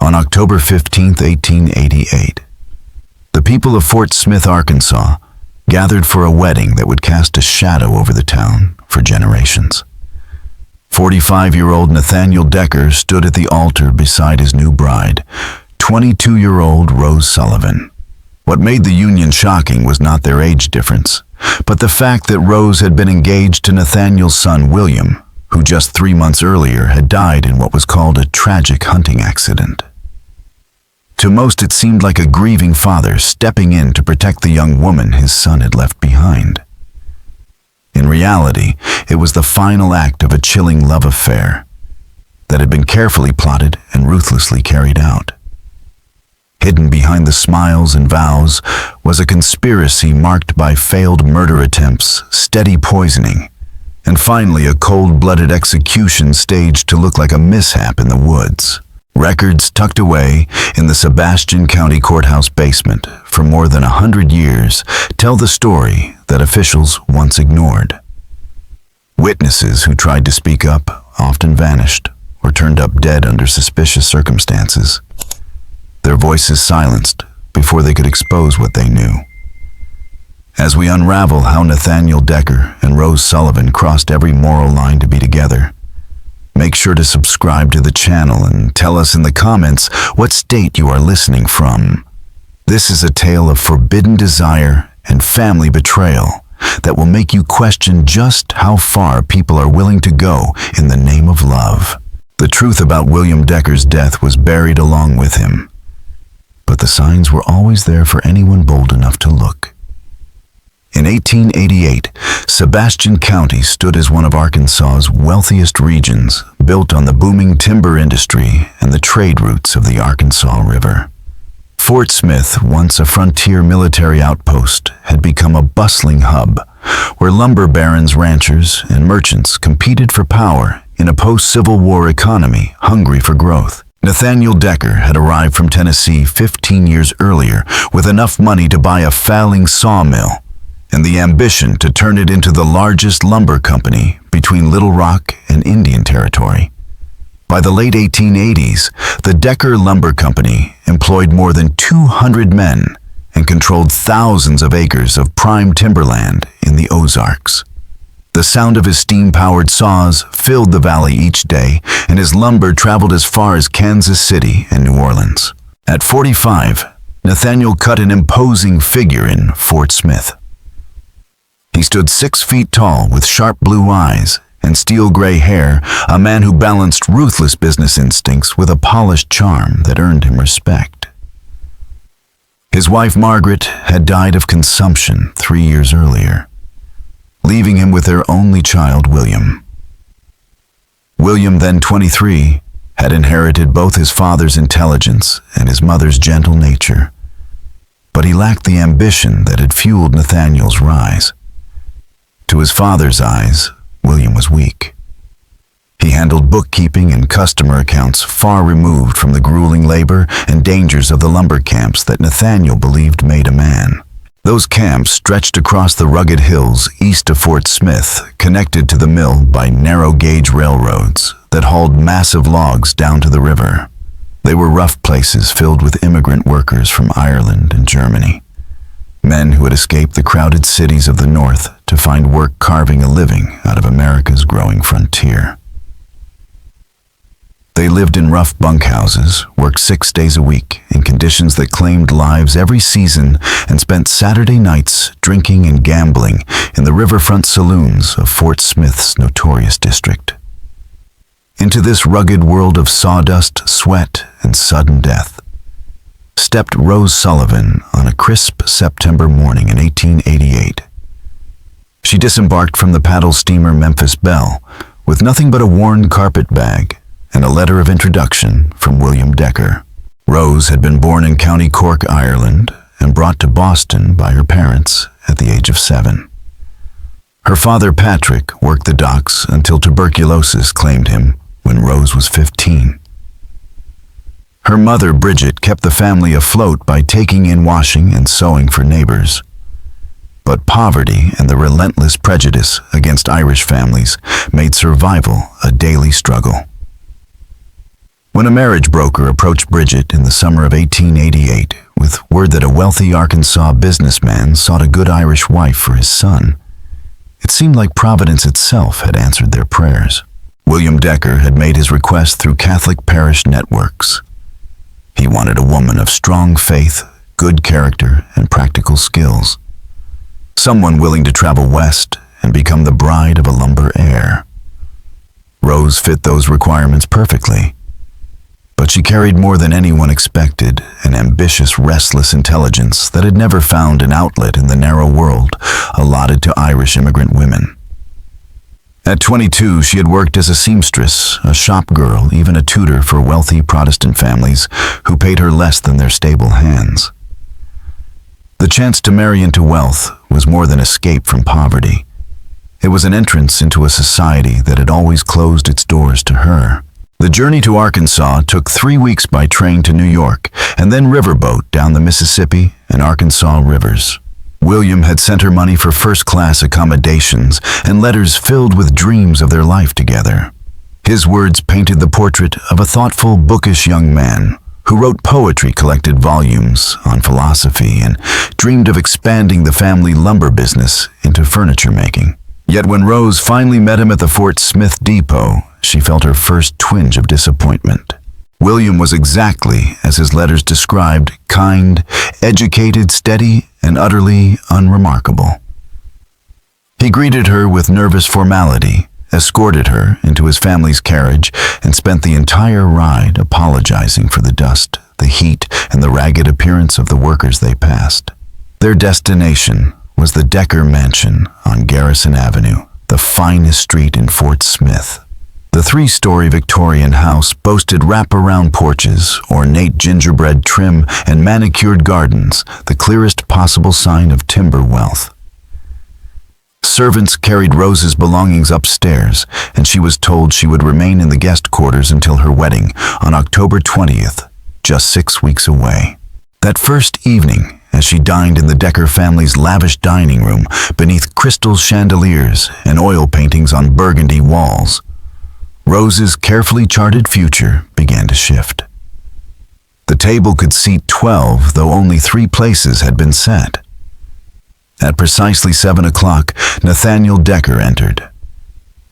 On October 15, 1888, the people of Fort Smith, Arkansas, gathered for a wedding that would cast a shadow over the town for generations. 45-year-old Nathaniel Decker stood at the altar beside his new bride, 22-year-old Rose Sullivan. What made the union shocking was not their age difference, but the fact that Rose had been engaged to Nathaniel's son William, who just 3 months earlier had died in what was called a tragic hunting accident. To most, it seemed like a grieving father stepping in to protect the young woman his son had left behind. In reality, it was the final act of a chilling love affair that had been carefully plotted and ruthlessly carried out. Hidden behind the smiles and vows was a conspiracy marked by failed murder attempts, steady poisoning, and finally a cold-blooded execution staged to look like a mishap in the woods. Records tucked away in the Sebastian County Courthouse basement for more than 100 years tell the story that officials once ignored. Witnesses who tried to speak up often vanished or turned up dead under suspicious circumstances, their voices silenced before they could expose what they knew. As we unravel how Nathaniel Decker and Rose Sullivan crossed every moral line to be together, make sure to subscribe to the channel and tell us in the comments what state you are listening from. This is a tale of forbidden desire and family betrayal that will make you question just how far people are willing to go in the name of love. The truth about William Decker's death was buried along with him, but the signs were always there for anyone bold enough to look. In 1888, Sebastian County stood as one of Arkansas's wealthiest regions, built on the booming timber industry and the trade routes of the Arkansas River. Fort Smith, once a frontier military outpost, had become a bustling hub where lumber barons, ranchers, and merchants competed for power in a post-Civil War economy hungry for growth. Nathaniel Decker had arrived from Tennessee 15 years earlier with enough money to buy a fouling sawmill and the ambition to turn it into the largest lumber company between Little Rock and Indian Territory. By the late 1880s, the Decker Lumber Company employed more than 200 men and controlled thousands of acres of prime timberland in the Ozarks. The sound of his steam-powered saws filled the valley each day, and his lumber traveled as far as Kansas City and New Orleans. At 45, Nathaniel cut an imposing figure in Fort Smith. He stood 6 feet tall with sharp blue eyes and steel-gray hair, a man who balanced ruthless business instincts with a polished charm that earned him respect. His wife Margaret had died of consumption 3 years earlier, leaving him with their only child, William. William, then 23, had inherited both his father's intelligence and his mother's gentle nature, but he lacked the ambition that had fueled Nathaniel's rise. To his father's eyes, William was weak. He handled bookkeeping and customer accounts far removed from the grueling labor and dangers of the lumber camps that Nathaniel believed made a man. Those camps stretched across the rugged hills east of Fort Smith, connected to the mill by narrow-gauge railroads that hauled massive logs down to the river. They were rough places filled with immigrant workers from Ireland and Germany, men who had escaped the crowded cities of the North to find work carving a living out of America's growing frontier. They lived in rough bunkhouses, worked 6 days a week in conditions that claimed lives every season, and spent Saturday nights drinking and gambling in the riverfront saloons of Fort Smith's notorious district. Into this rugged world of sawdust, sweat, and sudden death stepped Rose Sullivan on a crisp September morning in 1888. She disembarked from the paddle steamer Memphis Belle with nothing but a worn carpet bag and a letter of introduction from William Decker. Rose had been born in County Cork, Ireland, and brought to Boston by her parents at the age of 7. Her father, Patrick, worked the docks until tuberculosis claimed him when Rose was 15. Her mother, Bridget, kept the family afloat by taking in washing and sewing for neighbors. But poverty and the relentless prejudice against Irish families made survival a daily struggle. When a marriage broker approached Bridget in the summer of 1888 with word that a wealthy Arkansas businessman sought a good Irish wife for his son, it seemed like Providence itself had answered their prayers. William Decker had made his request through Catholic parish networks. He wanted a woman of strong faith, good character, and practical skills. Someone willing to travel west and become the bride of a lumber heir. Rose fit those requirements perfectly. But she carried more than anyone expected, an ambitious, restless intelligence that had never found an outlet in the narrow world allotted to Irish immigrant women. At 22, she had worked as a seamstress, a shop girl, even a tutor for wealthy Protestant families who paid her less than their stable hands. The chance to marry into wealth was more than escape from poverty. It was an entrance into a society that had always closed its doors to her. The journey to Arkansas took 3 weeks by train to New York and then riverboat down the Mississippi and Arkansas rivers. William had sent her money for first-class accommodations and letters filled with dreams of their life together. His words painted the portrait of a thoughtful, bookish young man who wrote poetry-collected volumes on philosophy and dreamed of expanding the family lumber business into furniture making. Yet when Rose finally met him at the Fort Smith depot, she felt her first twinge of disappointment. William was exactly as his letters described, kind, educated, steady, and utterly unremarkable. He greeted her with nervous formality, escorted her into his family's carriage, and spent the entire ride apologizing for the dust, the heat, and the ragged appearance of the workers they passed. Their destination was the Decker Mansion on Garrison Avenue, the finest street in Fort Smith. The 3-story Victorian house boasted wraparound porches, ornate gingerbread trim, and manicured gardens, the clearest possible sign of timber wealth. Servants carried Rose's belongings upstairs, and she was told she would remain in the guest quarters until her wedding on October 20th, just 6 weeks away. That first evening, as she dined in the Decker family's lavish dining room beneath crystal chandeliers and oil paintings on burgundy walls, Rose's carefully charted future began to shift. The table could seat 12, though only 3 places had been set. At precisely 7 o'clock, Nathaniel Decker entered.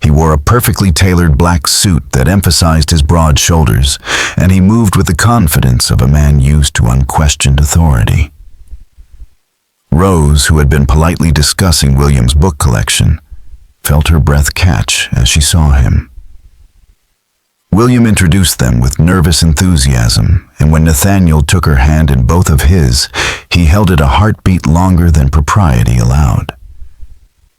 He wore a perfectly tailored black suit that emphasized his broad shoulders, and he moved with the confidence of a man used to unquestioned authority. Rose, who had been politely discussing William's book collection, felt her breath catch as she saw him. William introduced them with nervous enthusiasm, and when Nathaniel took her hand in both of his, he held it a heartbeat longer than propriety allowed.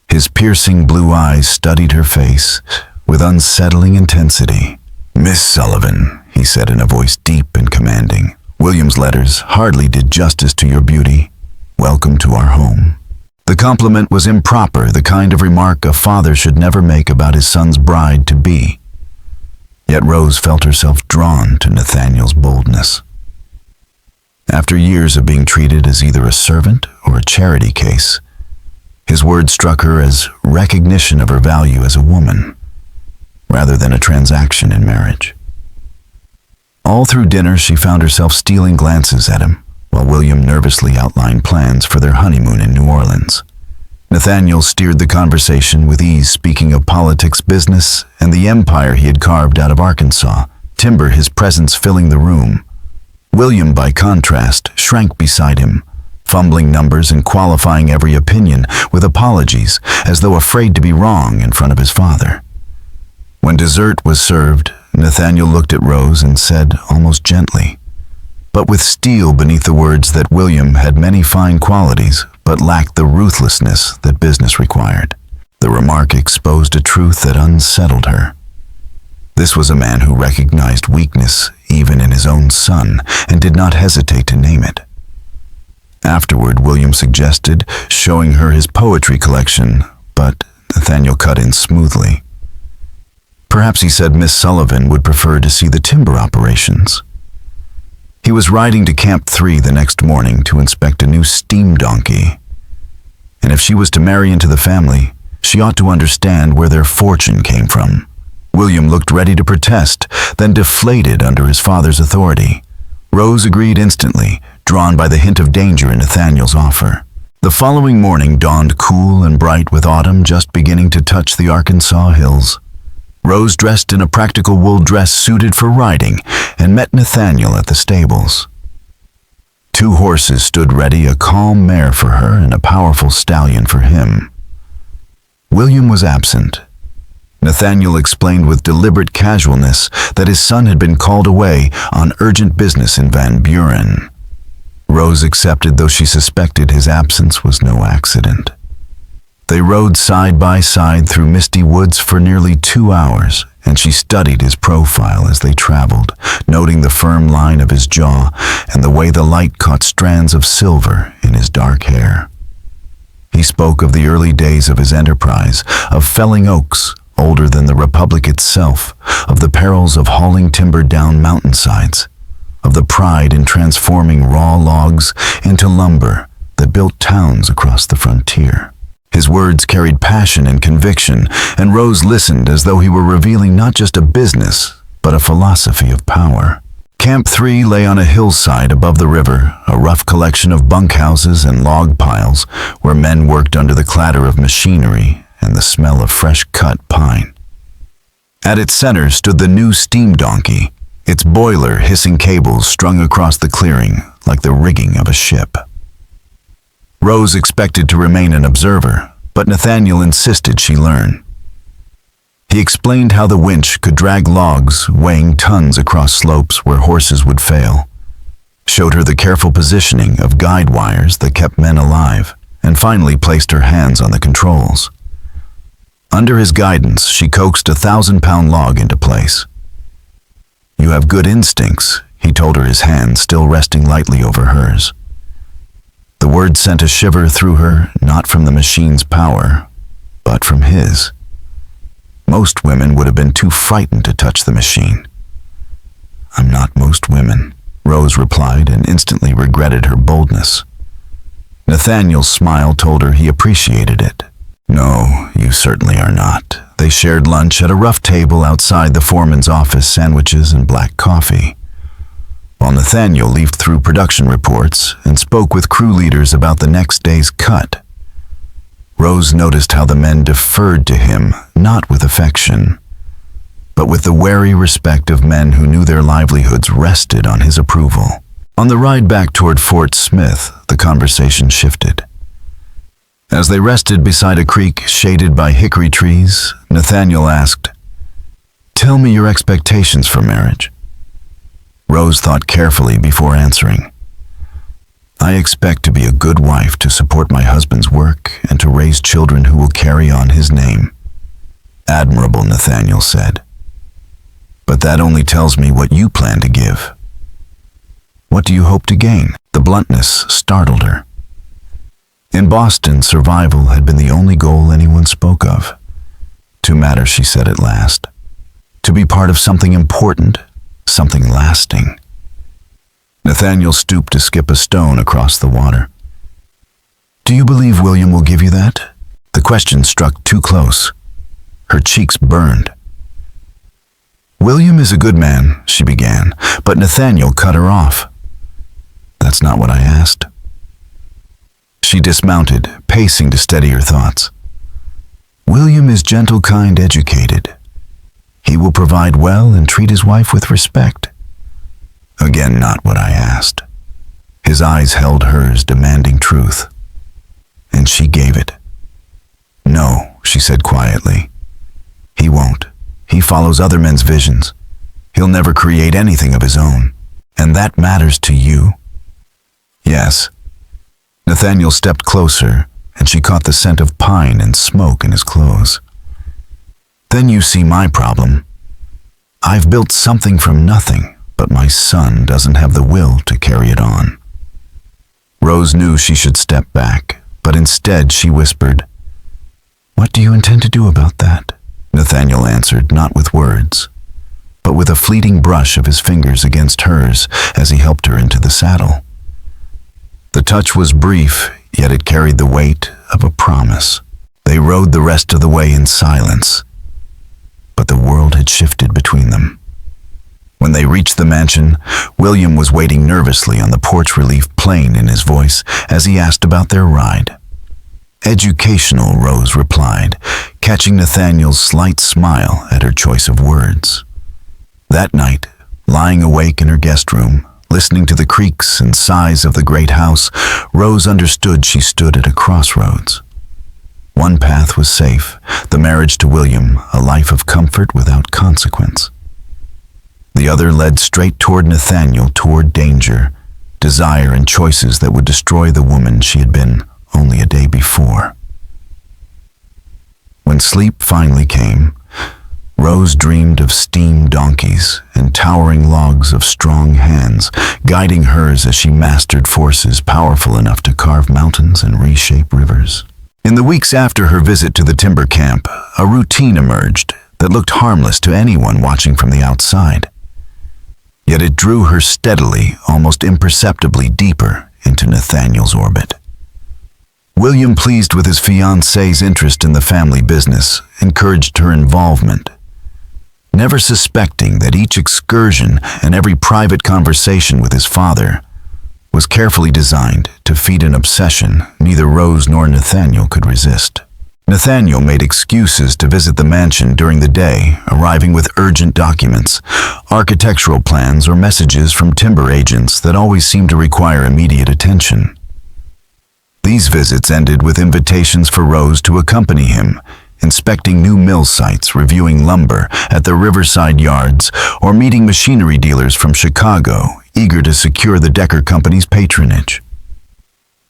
His piercing blue eyes studied her face with unsettling intensity. "Miss Sullivan," he said in a voice deep and commanding, "William's letters hardly did justice to your beauty. Welcome to our home." The compliment was improper, the kind of remark a father should never make about his son's bride-to-be. Yet Rose felt herself drawn to Nathaniel's boldness. After years of being treated as either a servant or a charity case, his words struck her as recognition of her value as a woman, rather than a transaction in marriage. All through dinner, she found herself stealing glances at him, while William nervously outlined plans for their honeymoon in New Orleans. Nathaniel steered the conversation with ease, speaking of politics, business, and the empire he had carved out of Arkansas, timber his presence filling the room. William, by contrast, shrank beside him, fumbling numbers and qualifying every opinion with apologies, as though afraid to be wrong in front of his father. When dessert was served, Nathaniel looked at Rose and said, almost gently, but with steel beneath the words, that William had many fine qualities, but lacked the ruthlessness that business required. The remark exposed a truth that unsettled her. This was a man who recognized weakness even in his own son and did not hesitate to name it. Afterward, William suggested showing her his poetry collection, but Nathaniel cut in smoothly. Perhaps he said Miss Sullivan would prefer to see the timber operations. He was riding to Camp 3 the next morning to inspect a new steam donkey. And if she was to marry into the family, she ought to understand where their fortune came from. William looked ready to protest, then deflated under his father's authority. Rose agreed instantly, drawn by the hint of danger in Nathaniel's offer. The following morning dawned cool and bright with autumn just beginning to touch the Arkansas hills. Rose dressed in a practical wool dress suited for riding and met Nathaniel at the stables. 2 horses stood ready, a calm mare for her and a powerful stallion for him. William was absent. Nathaniel explained with deliberate casualness that his son had been called away on urgent business in Van Buren. Rose accepted, though she suspected his absence was no accident. They rode side by side through misty woods for nearly 2 hours, and she studied his profile as they traveled, noting the firm line of his jaw and the way the light caught strands of silver in his dark hair. He spoke of the early days of his enterprise, of felling oaks, older than the Republic itself, of the perils of hauling timber down mountainsides, of the pride in transforming raw logs into lumber that built towns across the frontier. His words carried passion and conviction, and Rose listened as though he were revealing not just a business, but a philosophy of power. Camp 3 lay on a hillside above the river, a rough collection of bunkhouses and log piles where men worked under the clatter of machinery and the smell of fresh-cut pine. At its center stood the new steam donkey, its boiler hissing cables strung across the clearing like the rigging of a ship. Rose expected to remain an observer, but Nathaniel insisted she learn. He explained how the winch could drag logs weighing tons across slopes where horses would fail, showed her the careful positioning of guide wires that kept men alive, and finally placed her hands on the controls. Under his guidance, she coaxed a 1,000-pound log into place. "You have good instincts," he told her, his hand still resting lightly over hers. The word sent a shiver through her, not from the machine's power, but from his. Most women would have been too frightened to touch the machine. "I'm not most women," Rose replied, and instantly regretted her boldness. Nathaniel's smile told her he appreciated it. "No, you certainly are not." They shared lunch at a rough table outside the foreman's office, sandwiches and black coffee. While Nathaniel leafed through production reports and spoke with crew leaders about the next day's cut, Rose noticed how the men deferred to him, not with affection, but with the wary respect of men who knew their livelihoods rested on his approval. On the ride back toward Fort Smith, the conversation shifted. As they rested beside a creek shaded by hickory trees, Nathaniel asked, "Tell me your expectations for marriage." Rose thought carefully before answering. "I expect to be a good wife to support my husband's work and to raise children who will carry on his name." "Admirable," Nathaniel said. "But that only tells me what you plan to give." "What do you hope to gain?" The bluntness startled her. In Boston, survival had been the only goal anyone spoke of. "To matter," she said at last. "To be part of something important, something lasting." Nathaniel stooped to skip a stone across the water. "Do you believe William will give you that?" The question struck too close. Her cheeks burned. "William is a good man," she began, but Nathaniel cut her off. "That's not what I asked." She dismounted, pacing to steady her thoughts. "William is gentle, kind, educated. He will provide well and treat his wife with respect." Again, not what I asked. His eyes held hers, demanding truth. And she gave it. "No," she said quietly. "He won't. He follows other men's visions. He'll never create anything of his own. And that matters to you?" "Yes." Nathaniel stepped closer, and she caught the scent of pine and smoke in his clothes. "Then you see my problem. I've built something from nothing, but my son doesn't have the will to carry it on." Rose knew she should step back, but instead she whispered, "What do you intend to do about that?" Nathaniel answered, not with words, but with a fleeting brush of his fingers against hers as he helped her into the saddle. The touch was brief, yet it carried the weight of a promise. They rode the rest of the way in silence. but the world had shifted between them. When they reached the mansion, William was waiting nervously on the porch relief, plain in his voice, as he asked about their ride. "Educational," Rose replied, catching Nathaniel's slight smile at her choice of words. That night, lying awake in her guest room, listening to the creaks and sighs of the great house, Rose understood she stood at a crossroads. One path was safe, the marriage to William, a life of comfort without consequence. The other led straight toward Nathaniel, toward danger, desire, and choices that would destroy the woman she had been only a day before. When sleep finally came, Rose dreamed of steam donkeys and towering logs of strong hands, guiding hers as she mastered forces powerful enough to carve mountains and reshape rivers. In the weeks after her visit to the timber camp, a routine emerged that looked harmless to anyone watching from the outside. Yet it drew her steadily, almost imperceptibly deeper into Nathaniel's orbit. William, pleased with his fiancée's interest in the family business, encouraged her involvement, never suspecting that each excursion and every private conversation with his father was carefully designed to feed an obsession neither Rose nor Nathaniel could resist. Nathaniel made excuses to visit the mansion during the day, arriving with urgent documents, architectural plans, or messages from timber agents that always seemed to require immediate attention. These visits ended with invitations for Rose to accompany him, inspecting new mill sites, reviewing lumber at the riverside yards, or meeting machinery dealers from Chicago, eager to secure the Decker Company's patronage.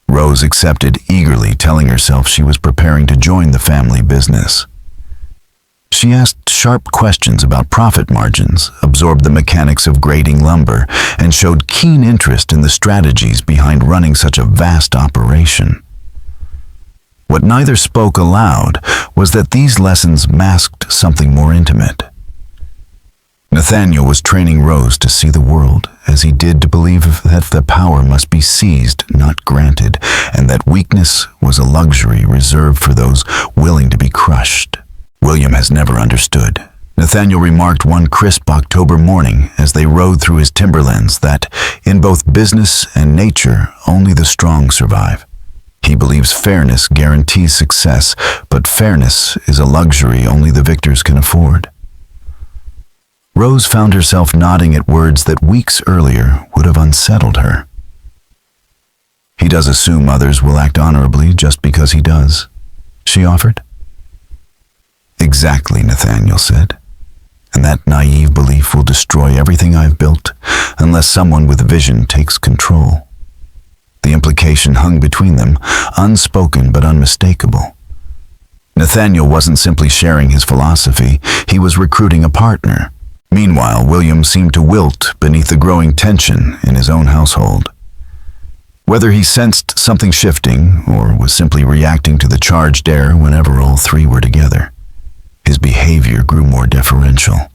Rose accepted eagerly, telling herself she was preparing to join the family business. She asked sharp questions about profit margins, absorbed the mechanics of grading lumber, and showed keen interest in the strategies behind running such a vast operation. What neither spoke aloud was that these lessons masked something more intimate. Nathaniel was training Rose to see the world as he did to believe that the power must be seized, not granted, and that weakness was a luxury reserved for those willing to be crushed. "William has never understood," Nathaniel remarked one crisp October morning as they rode through his timberlands, that in both business and nature only the strong survive. "He believes fairness guarantees success, but fairness is a luxury only the victors can afford." Rose found herself nodding at words that weeks earlier would have unsettled her. "He does assume others will act honorably just because he does," she offered. "Exactly," Nathaniel said, "and that naive belief will destroy everything I've built unless someone with vision takes control." The implication hung between them, unspoken but unmistakable. Nathaniel wasn't simply sharing his philosophy, he was recruiting a partner. Meanwhile, William seemed to wilt beneath the growing tension in his own household. Whether he sensed something shifting or was simply reacting to the charged air whenever all three were together, his behavior grew more deferential.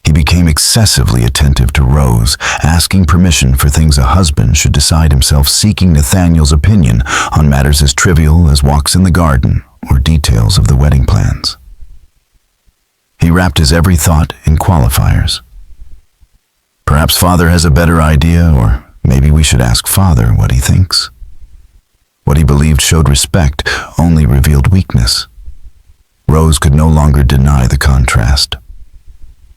He became excessively attentive to Rose, asking permission for things a husband should decide himself, seeking Nathaniel's opinion on matters as trivial as walks in the garden or details of the wedding plans. He wrapped his every thought in qualifiers. "Perhaps Father has a better idea, or maybe we should ask Father what he thinks." What he believed showed respect only revealed weakness. Rose could no longer deny the contrast.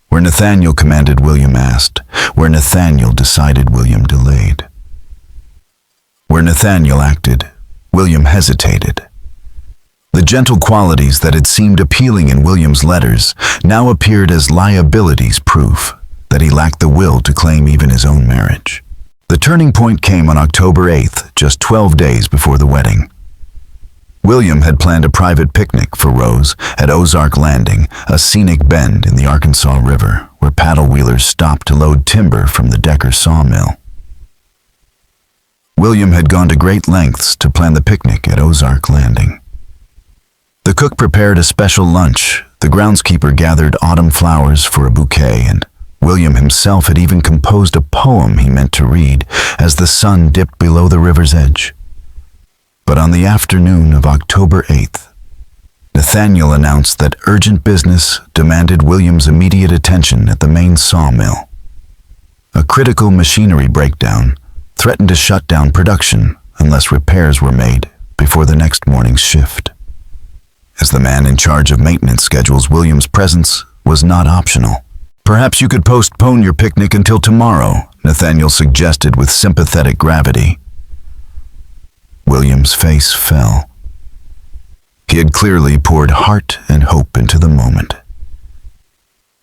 Where Nathaniel commanded, William asked. Where Nathaniel decided, William delayed. Where Nathaniel acted, William hesitated. The gentle qualities that had seemed appealing in William's letters now appeared as liabilities, proof that he lacked the will to claim even his own marriage. The turning point came on October 8th, just 12 days before the wedding. William had planned a private picnic for Rose at Ozark Landing, a scenic bend in the Arkansas River, where paddle-wheelers stopped to load timber from the Decker sawmill. William had gone to great lengths to plan the picnic at Ozark Landing. The cook prepared a special lunch, the groundskeeper gathered autumn flowers for a bouquet, and William himself had even composed a poem he meant to read as the sun dipped below the river's edge. But on the afternoon of October 8th, Nathaniel announced that urgent business demanded William's immediate attention at the main sawmill. A critical machinery breakdown threatened to shut down production unless repairs were made before the next morning's shift. As the man in charge of maintenance schedules, William's presence was not optional. "Perhaps you could postpone your picnic until tomorrow," Nathaniel suggested with sympathetic gravity. William's face fell. He had clearly poured heart and hope into the moment.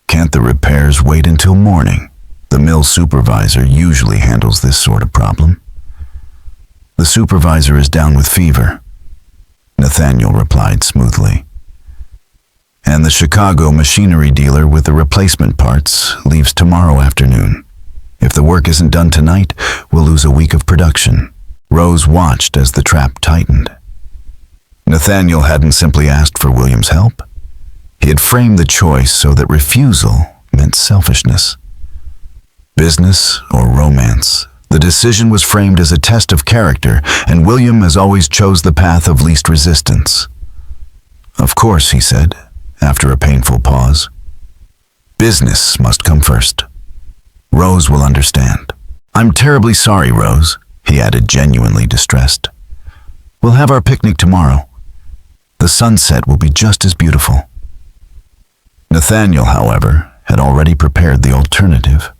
"Can't the repairs wait until morning? The mill supervisor usually handles this sort of problem." "The supervisor is down with fever," Nathaniel replied smoothly. "And the Chicago machinery dealer with the replacement parts leaves tomorrow afternoon. If the work isn't done tonight, we'll lose a week of production." Rose watched as the trap tightened. Nathaniel hadn't simply asked for William's help. He had framed the choice so that refusal meant selfishness. Business or romance, the decision was framed as a test of character, and William, as always, chose the path of least resistance. "Of course," he said, after a painful pause. "Business must come first. Rose will understand." "I'm terribly sorry, Rose," he added, genuinely distressed. "We'll have our picnic tomorrow. The sunset will be just as beautiful." Nathaniel, however, had already prepared the alternative.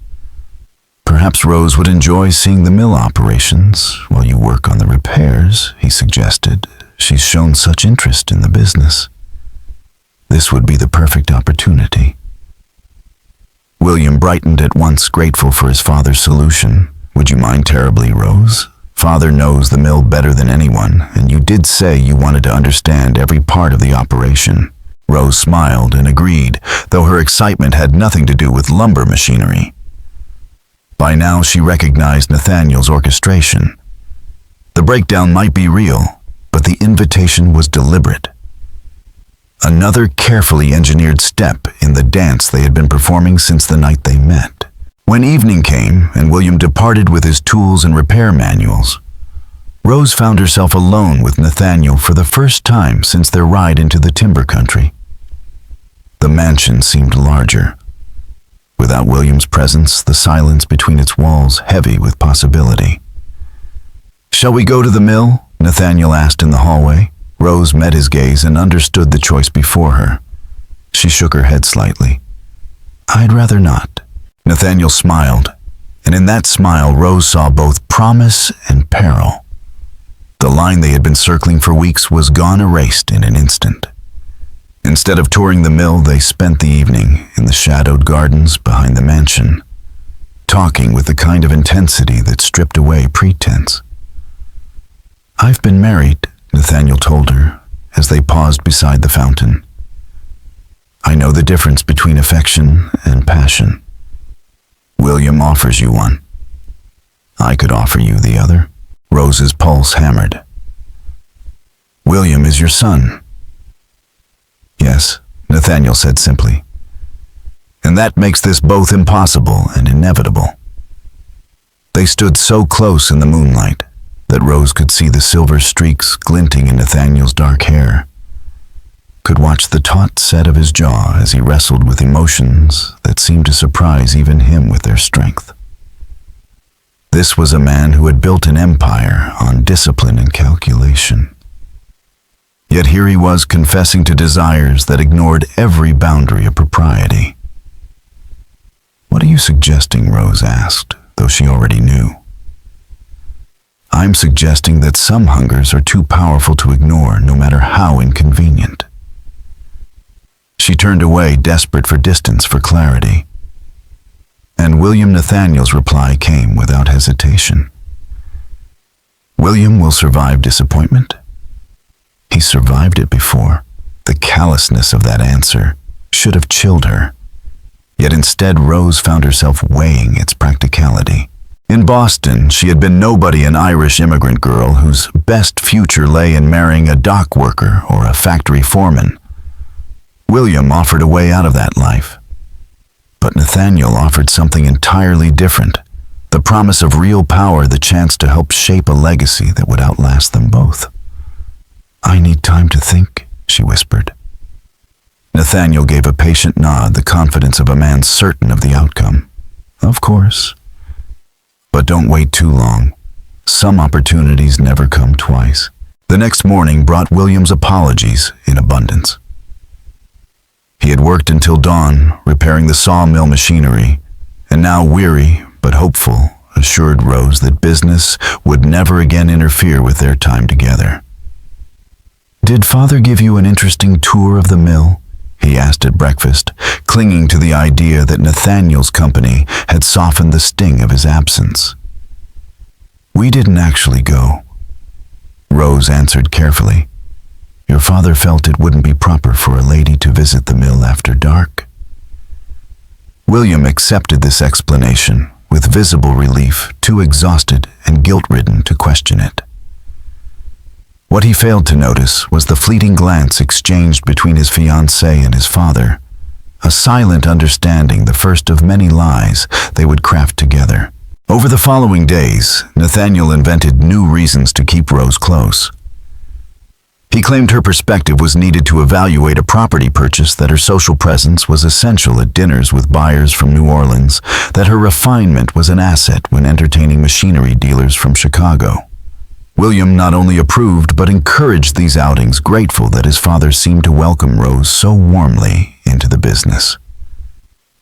"Perhaps Rose would enjoy seeing the mill operations while you work on the repairs," he suggested. "She's shown such interest in the business. This would be the perfect opportunity." William brightened at once, grateful for his father's solution. "Would you mind terribly, Rose? Father knows the mill better than anyone, and you did say you wanted to understand every part of the operation." Rose smiled and agreed, though her excitement had nothing to do with lumber machinery. By now she recognized Nathaniel's orchestration. The breakdown might be real, but the invitation was deliberate. Another carefully engineered step in the dance they had been performing since the night they met. When evening came and William departed with his tools and repair manuals, Rose found herself alone with Nathaniel for the first time since their ride into the timber country. The mansion seemed larger. Without William's presence, the silence between its walls heavy with possibility. "Shall we go to the mill?" Nathaniel asked in the hallway. Rose met his gaze and understood the choice before her. She shook her head slightly. "I'd rather not." Nathaniel smiled, and in that smile Rose saw both promise and peril. The line they had been circling for weeks was gone, erased in an instant. Instead of touring the mill, they spent the evening in the shadowed gardens behind the mansion, talking with the kind of intensity that stripped away pretense. "I've been married," Nathaniel told her as they paused beside the fountain. "I know the difference between affection and passion. William offers you one. I could offer you the other." Rose's pulse hammered. "William is your son." "Yes," Nathaniel said simply. "And that makes this both impossible and inevitable." They stood so close in the moonlight that Rose could see the silver streaks glinting in Nathaniel's dark hair, could watch the taut set of his jaw as he wrestled with emotions that seemed to surprise even him with their strength. This was a man who had built an empire on discipline and calculation. Yet here he was confessing to desires that ignored every boundary of propriety. "What are you suggesting?" Rose asked, though she already knew. "I'm suggesting that some hungers are too powerful to ignore, no matter how inconvenient." She turned away, desperate for distance, for clarity. And William Nathaniel's reply came without hesitation. "William will survive disappointment." He survived it before. The callousness of that answer should have chilled her. Yet instead, Rose found herself weighing its practicality. In Boston, she had been nobody, an Irish immigrant girl whose best future lay in marrying a dock worker or a factory foreman. William offered a way out of that life. But Nathaniel offered something entirely different, the promise of real power, the chance to help shape a legacy that would outlast them both. "I need time to think," she whispered. Nathaniel gave a patient nod, the confidence of a man certain of the outcome. Of course. But don't wait too long. Some opportunities never come twice. The next morning brought William's apologies in abundance. He had worked until dawn, repairing the sawmill machinery, and now weary but hopeful, assured Rose that business would never again interfere with their time together. "Did Father give you an interesting tour of the mill?" he asked at breakfast, clinging to the idea that Nathaniel's company had softened the sting of his absence. "We didn't actually go," Rose answered carefully. "Your father felt it wouldn't be proper for a lady to visit the mill after dark." William accepted this explanation with visible relief, too exhausted and guilt-ridden to question it. What he failed to notice was the fleeting glance exchanged between his fiancée and his father, a silent understanding, the first of many lies they would craft together. Over the following days, Nathaniel invented new reasons to keep Rose close. He claimed her perspective was needed to evaluate a property purchase, that her social presence was essential at dinners with buyers from New Orleans, that her refinement was an asset when entertaining machinery dealers from Chicago. William not only approved but encouraged these outings, grateful that his father seemed to welcome Rose so warmly into the business.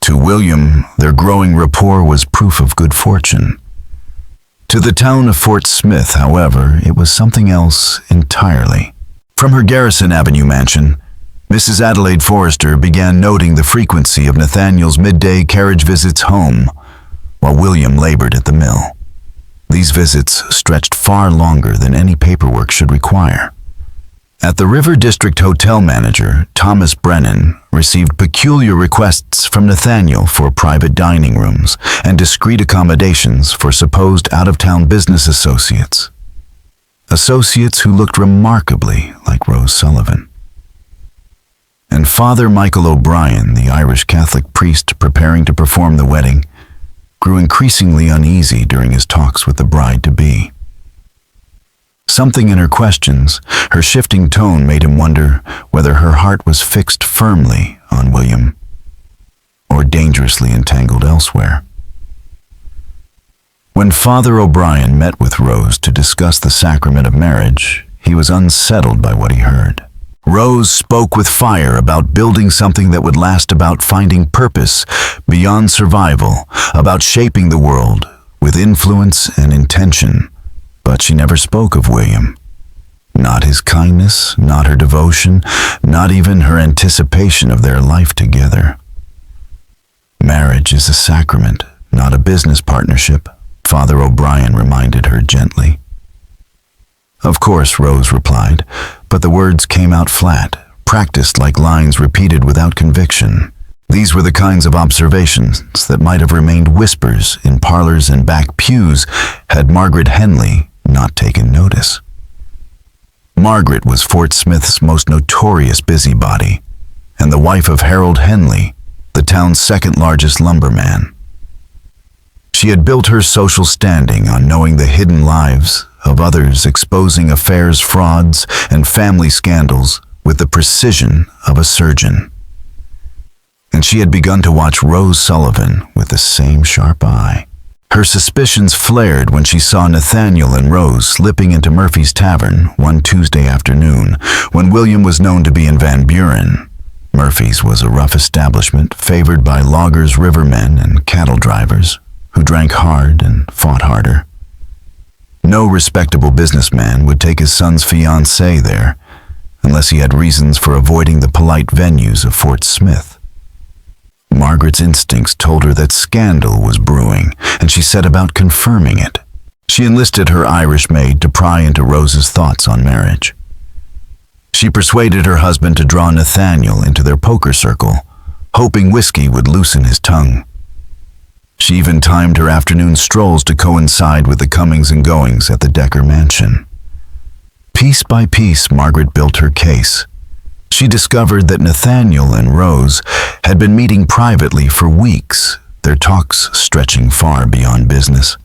To William, their growing rapport was proof of good fortune. To the town of Fort Smith, however, it was something else entirely. From her Garrison Avenue mansion, Mrs. Adelaide Forrester began noting the frequency of Nathaniel's midday carriage visits home, while William labored at the mill. These visits stretched far longer than any paperwork should require. At the River District Hotel manager, Thomas Brennan, received peculiar requests from Nathaniel for private dining rooms and discreet accommodations for supposed out-of-town business associates. Associates who looked remarkably like Rose Sullivan. And Father Michael O'Brien, the Irish Catholic priest preparing to perform the wedding, grew increasingly uneasy during his talks with the bride-to-be. Something in her questions, her shifting tone, made him wonder whether her heart was fixed firmly on William or dangerously entangled elsewhere. When Father O'Brien met with Rose to discuss the sacrament of marriage, he was unsettled by what he heard. Rose spoke with fire about building something that would last, about finding purpose beyond survival, about shaping the world with influence and intention. But she never spoke of William. Not his kindness, not her devotion, not even her anticipation of their life together. Marriage is a sacrament, not a business partnership, Father O'Brien reminded her gently. Of course, Rose replied, but the words came out flat, practiced like lines repeated without conviction. These were the kinds of observations that might have remained whispers in parlors and back pews had Margaret Henley not taken notice. Margaret was Fort Smith's most notorious busybody, and the wife of Harold Henley, the town's second largest lumberman. She had built her social standing on knowing the hidden lives of others, exposing affairs, frauds, and family scandals with the precision of a surgeon. And she had begun to watch Rose Sullivan with the same sharp eye. Her suspicions flared when she saw Nathaniel and Rose slipping into Murphy's Tavern one Tuesday afternoon, when William was known to be in Van Buren. Murphy's was a rough establishment favored by loggers, rivermen, and cattle drivers who drank hard and fought harder. No respectable businessman would take his son's fiancée there unless he had reasons for avoiding the polite venues of Fort Smith. Margaret's instincts told her that scandal was brewing, and she set about confirming it. She enlisted her Irish maid to pry into Rose's thoughts on marriage. She persuaded her husband to draw Nathaniel into their poker circle, hoping whiskey would loosen his tongue. She even timed her afternoon strolls to coincide with the comings and goings at the Decker mansion. Piece by piece, Margaret built her case. She discovered that Nathaniel and Rose had been meeting privately for weeks, their talks stretching far beyond business.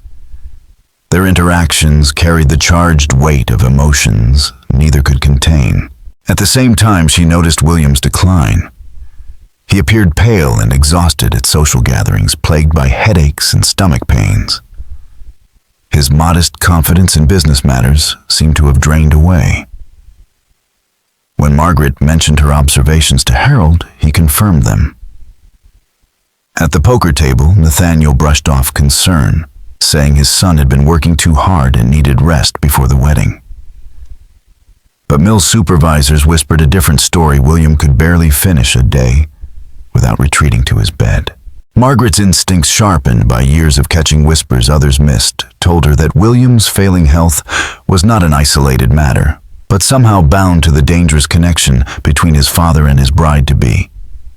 Their interactions carried the charged weight of emotions neither could contain. At the same time, she noticed William's decline. He appeared pale and exhausted at social gatherings, plagued by headaches and stomach pains. His modest confidence in business matters seemed to have drained away. When Margaret mentioned her observations to Harold, he confirmed them. At the poker table, Nathaniel brushed off concern, saying his son had been working too hard and needed rest before the wedding. But Mill's supervisors whispered a different story. William could barely finish a day without retreating to his bed. Margaret's instincts, sharpened by years of catching whispers others missed, told her that William's failing health was not an isolated matter, but somehow bound to the dangerous connection between his father and his bride-to-be.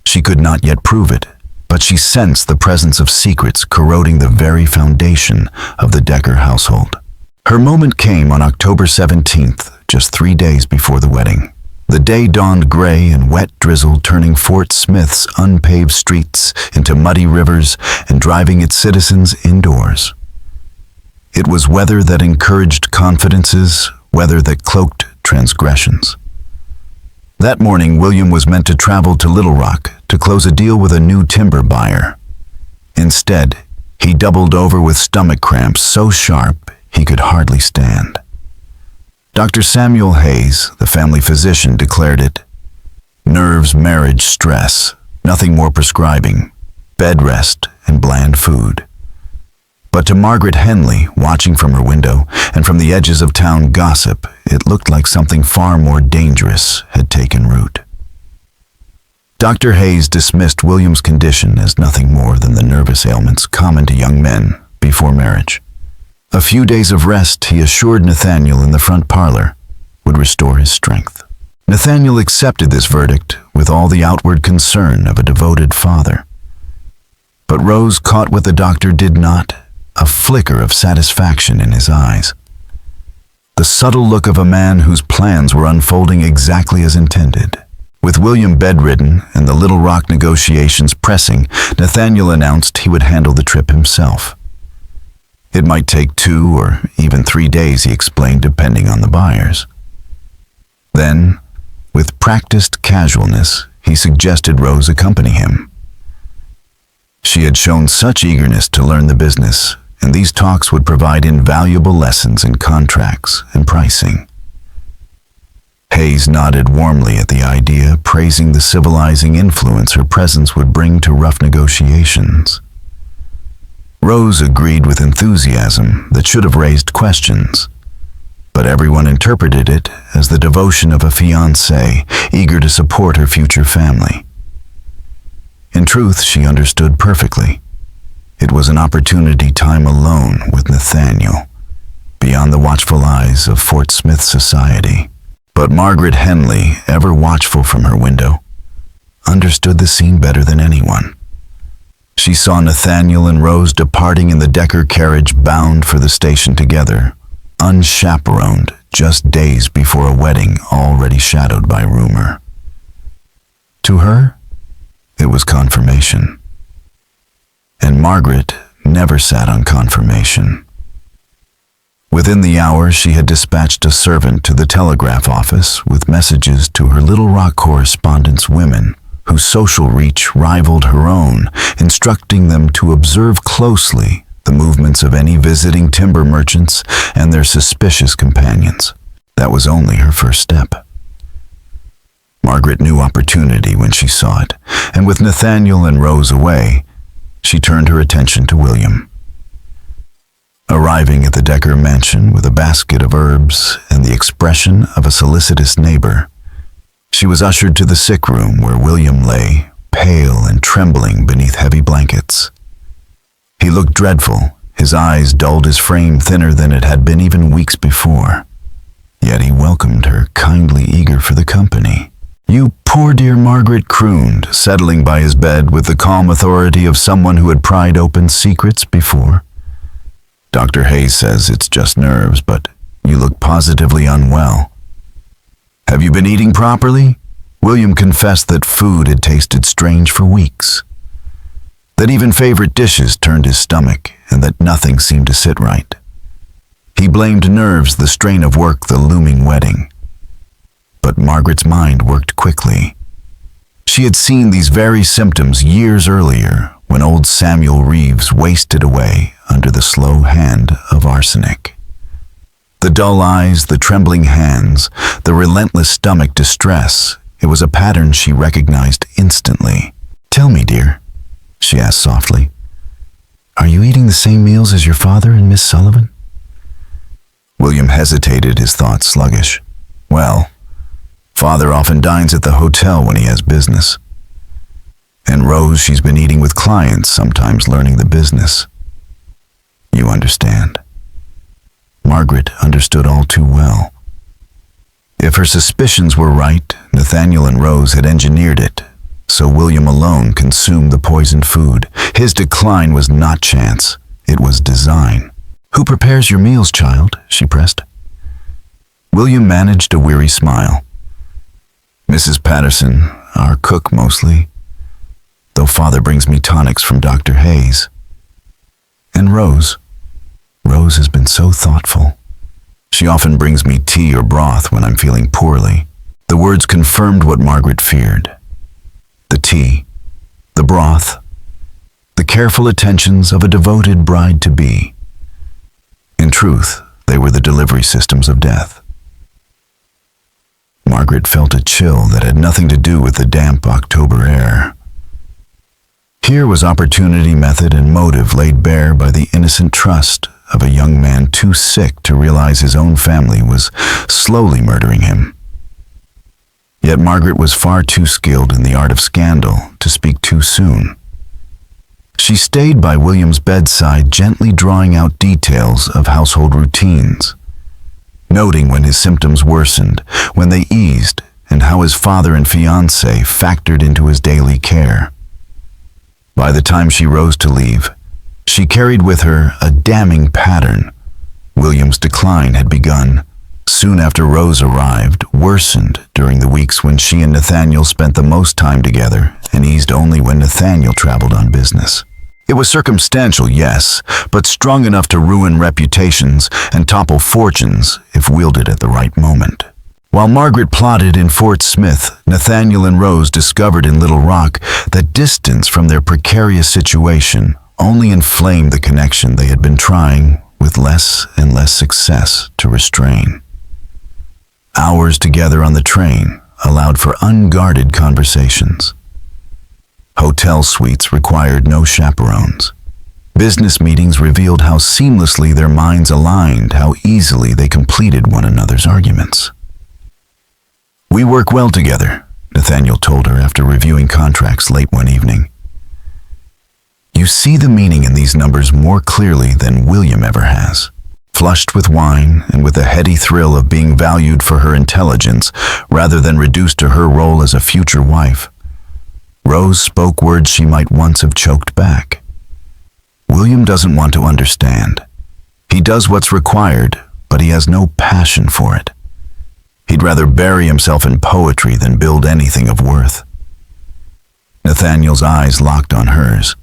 She could not yet prove it, but she sensed the presence of secrets corroding the very foundation of the Decker household. Her moment came on October 17th, just 3 days before the wedding. The day dawned gray and wet drizzle, turning Fort Smith's unpaved streets into muddy rivers and driving its citizens indoors. It was weather that encouraged confidences, weather that cloaked transgressions. That morning, William was meant to travel to Little Rock to close a deal with a new timber buyer. Instead, he doubled over with stomach cramps so sharp he could hardly stand. Dr. Samuel Hayes, the family physician, declared it nerves, marriage, stress, nothing more prescribing, bed rest, and bland food. But to Margaret Henley, watching from her window and from the edges of town gossip, it looked like something far more dangerous had taken root. Dr. Hayes dismissed William's condition as nothing more than the nervous ailments common to young men before marriage. A few days of rest, he assured Nathaniel in the front parlor, would restore his strength. Nathaniel accepted this verdict with all the outward concern of a devoted father. But Rose caught what the doctor did not, a flicker of satisfaction in his eyes. The subtle look of a man whose plans were unfolding exactly as intended. With William bedridden and the Little Rock negotiations pressing, Nathaniel announced he would handle the trip himself. It might take 2 or even 3 days, he explained, depending on the buyers. Then, with practiced casualness, he suggested Rose accompany him. She had shown such eagerness to learn the business, and these talks would provide invaluable lessons in contracts and pricing. Hayes nodded warmly at the idea, praising the civilizing influence her presence would bring to rough negotiations. Rose agreed with enthusiasm that should have raised questions, but everyone interpreted it as the devotion of a fiancé eager to support her future family. In truth, she understood perfectly. It was an opportunity time alone with Nathaniel, beyond the watchful eyes of Fort Smith society. But Margaret Henley, ever watchful from her window, understood the scene better than anyone. She saw Nathaniel and Rose departing in the Decker carriage, bound for the station together, unchaperoned, just days before a wedding already shadowed by rumor. To her, it was confirmation. And Margaret never sat on confirmation. Within the hour, she had dispatched a servant to the telegraph office with messages to her Little Rock correspondence women, whose social reach rivaled her own, instructing them to observe closely the movements of any visiting timber merchants and their suspicious companions. That was only her first step. Margaret knew opportunity when she saw it, and with Nathaniel and Rose away, she turned her attention to William. Arriving at the Decker mansion with a basket of herbs and the expression of a solicitous neighbor, she was ushered to the sick room where William lay, pale and trembling beneath heavy blankets. He looked dreadful, his eyes dulled, his frame thinner than it had been even weeks before. Yet he welcomed her, kindly eager for the company. "You poor dear," Margaret crooned, settling by his bed with the calm authority of someone who had pried open secrets before. "Dr. Hayes says it's just nerves, but you look positively unwell. Have you been eating properly?" William confessed that food had tasted strange for weeks, that even favorite dishes turned his stomach, and that nothing seemed to sit right. He blamed nerves, the strain of work, the looming wedding. But Margaret's mind worked quickly. She had seen these very symptoms years earlier when old Samuel Reeves wasted away under the slow hand of arsenic. The dull eyes, the trembling hands, the relentless stomach distress, it was a pattern she recognized instantly. "Tell me, dear," she asked softly, "are you eating the same meals as your father and Miss Sullivan?" William hesitated, his thoughts sluggish. "Well, Father often dines at the hotel when he has business. And Rose, she's been eating with clients, sometimes learning the business. You understand." Margaret understood all too well. If her suspicions were right, Nathaniel and Rose had engineered it, so William alone consumed the poisoned food. His decline was not chance, it was design. "Who prepares your meals, child?" she pressed. William managed a weary smile. "Mrs. Patterson, our cook mostly, though Father brings me tonics from Dr. Hayes. And Rose has been so thoughtful. She often brings me tea or broth when I'm feeling poorly." The words confirmed what Margaret feared. The tea, the broth, the careful attentions of a devoted bride-to-be. In truth, they were the delivery systems of death. Margaret felt a chill that had nothing to do with the damp October air. Here was opportunity, method, and motive laid bare by the innocent trust of a young man too sick to realize his own family was slowly murdering him. Yet Margaret was far too skilled in the art of scandal to speak too soon. She stayed by William's bedside, gently drawing out details of household routines, noting when his symptoms worsened, when they eased, and how his father and fiancé factored into his daily care. By the time she rose to leave, she carried with her a damning pattern. William's decline had begun soon after Rose arrived, worsened during the weeks when she and Nathaniel spent the most time together, and eased only when Nathaniel traveled on business. It was circumstantial, yes, but strong enough to ruin reputations and topple fortunes if wielded at the right moment. While Margaret plotted in Fort Smith, Nathaniel and Rose discovered in Little Rock that distance from their precarious situation only inflamed the connection they had been trying, with less and less success, to restrain. Hours together on the train allowed for unguarded conversations. Hotel suites required no chaperones. Business meetings revealed how seamlessly their minds aligned, how easily they completed one another's arguments. "We work well together," Nathaniel told her after reviewing contracts late one evening. "You see the meaning in these numbers more clearly than William ever has." Flushed with wine and with a heady thrill of being valued for her intelligence rather than reduced to her role as a future wife, Rose spoke words she might once have choked back. "William doesn't want to understand. He does what's required, but he has no passion for it. He'd rather bury himself in poetry than build anything of worth." Nathaniel's eyes locked on hers.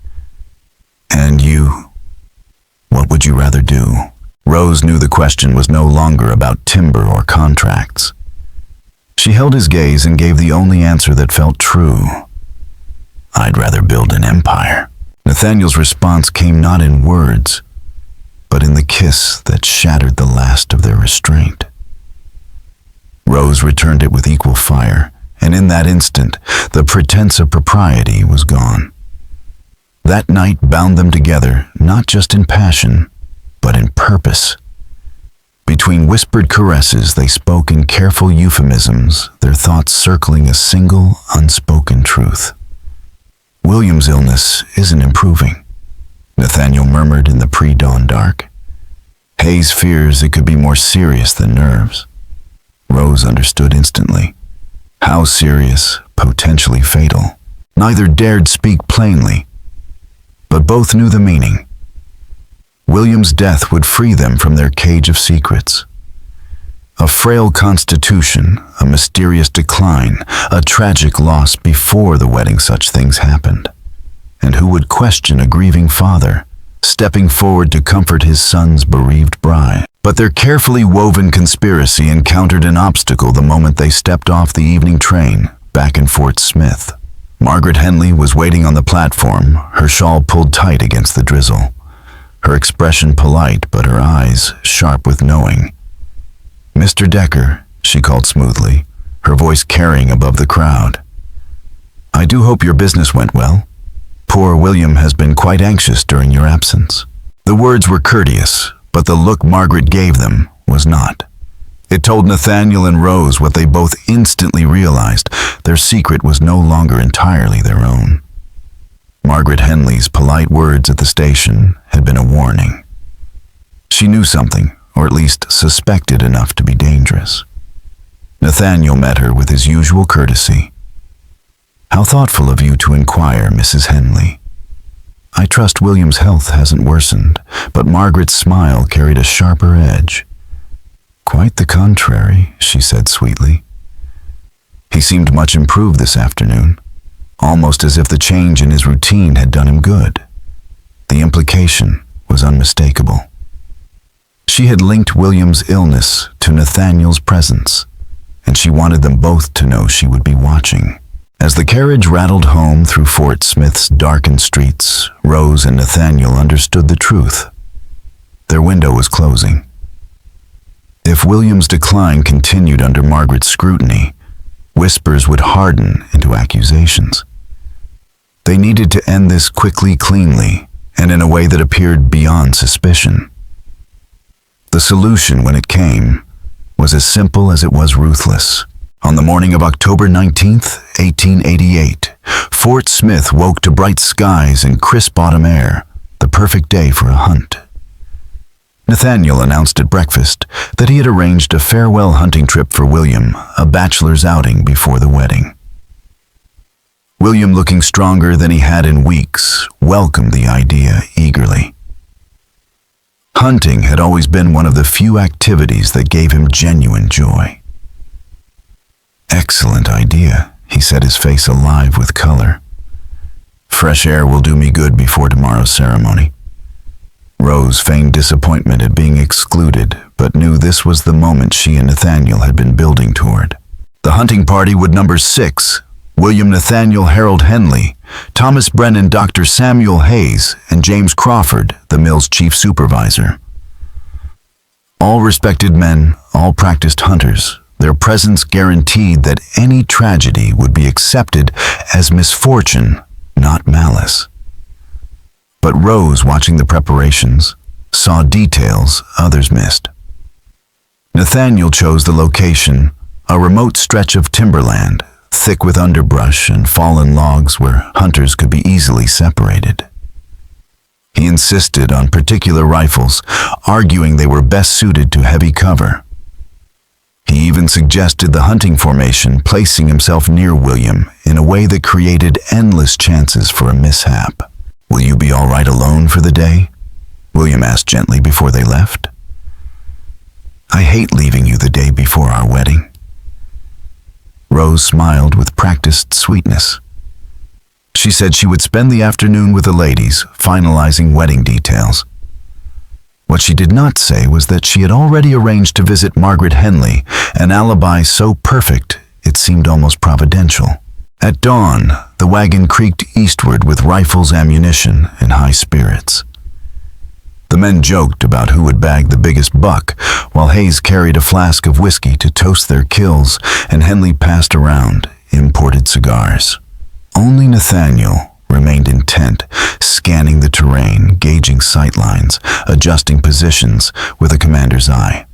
"And you? What would you rather do?" Rose knew the question was no longer about timber or contracts. She held his gaze and gave the only answer that felt true. "I'd rather build an empire." Nathaniel's response came not in words, but in the kiss that shattered the last of their restraint. Rose returned it with equal fire, and in that instant, the pretense of propriety was gone. That night bound them together, not just in passion, but in purpose. Between whispered caresses, they spoke in careful euphemisms, their thoughts circling a single, unspoken truth. "William's illness isn't improving," Nathaniel murmured in the pre-dawn dark. "Hayes fears it could be more serious than nerves." Rose understood instantly. How serious, potentially fatal. Neither dared speak plainly, but both knew the meaning. William's death would free them from their cage of secrets. A frail constitution, a mysterious decline, a tragic loss before the wedding such things happened. And who would question a grieving father, stepping forward to comfort his son's bereaved bride? But their carefully woven conspiracy encountered an obstacle the moment they stepped off the evening train back in Fort Smith. Margaret Henley was waiting on the platform, her shawl pulled tight against the drizzle. Her expression polite, but her eyes sharp with knowing. "Mr. Decker," she called smoothly, her voice carrying above the crowd. "I do hope your business went well. Poor William has been quite anxious during your absence." The words were courteous, but the look Margaret gave them was not. It told Nathaniel and Rose what they both instantly realized: their secret was no longer entirely their own. Margaret Henley's polite words at the station had been a warning. She knew something, or at least suspected enough to be dangerous. Nathaniel met her with his usual courtesy. "How thoughtful of you to inquire, Mrs. Henley. I trust William's health hasn't worsened," but Margaret's smile carried a sharper edge. "Quite the contrary," she said sweetly. "He seemed much improved this afternoon, almost as if the change in his routine had done him good." The implication was unmistakable. She had linked William's illness to Nathaniel's presence, and she wanted them both to know she would be watching. As the carriage rattled home through Fort Smith's darkened streets, Rose and Nathaniel understood the truth. Their window was closing. If William's decline continued under Margaret's scrutiny, whispers would harden into accusations. They needed to end this quickly, cleanly, and in a way that appeared beyond suspicion. The solution, when it came, was as simple as it was ruthless. On the morning of October 19th, 1888, Fort Smith woke to bright skies and crisp autumn air, the perfect day for a hunt. Nathaniel announced at breakfast that he had arranged a farewell hunting trip for William, a bachelor's outing before the wedding. William, looking stronger than he had in weeks, welcomed the idea eagerly. Hunting had always been one of the few activities that gave him genuine joy. "Excellent idea," he said, his face alive with color. "Fresh air will do me good before tomorrow's ceremony." Rose feigned disappointment at being excluded, but knew this was the moment she and Nathaniel had been building toward. The hunting party would number 6: William Nathaniel Harold Henley, Thomas Brennan, Dr. Samuel Hayes, and James Crawford, the mill's chief supervisor. All respected men, all practiced hunters, their presence guaranteed that any tragedy would be accepted as misfortune, not malice. But Rose, watching the preparations, saw details others missed. Nathaniel chose the location, a remote stretch of timberland, thick with underbrush and fallen logs where hunters could be easily separated. He insisted on particular rifles, arguing they were best suited to heavy cover. He even suggested the hunting formation, placing himself near William in a way that created endless chances for a mishap. "Will you be all right alone for the day?" William asked gently before they left. "I hate leaving you the day before our wedding." Rose smiled with practiced sweetness. She said she would spend the afternoon with the ladies, finalizing wedding details. What she did not say was that she had already arranged to visit Margaret Henley, an alibi so perfect it seemed almost providential. At dawn, the wagon creaked eastward with rifles, ammunition, and high spirits. The men joked about who would bag the biggest buck, while Hayes carried a flask of whiskey to toast their kills, and Henley passed around imported cigars. Only Nathaniel remained intent, scanning the terrain, gauging sightlines, adjusting positions with a commander's eye.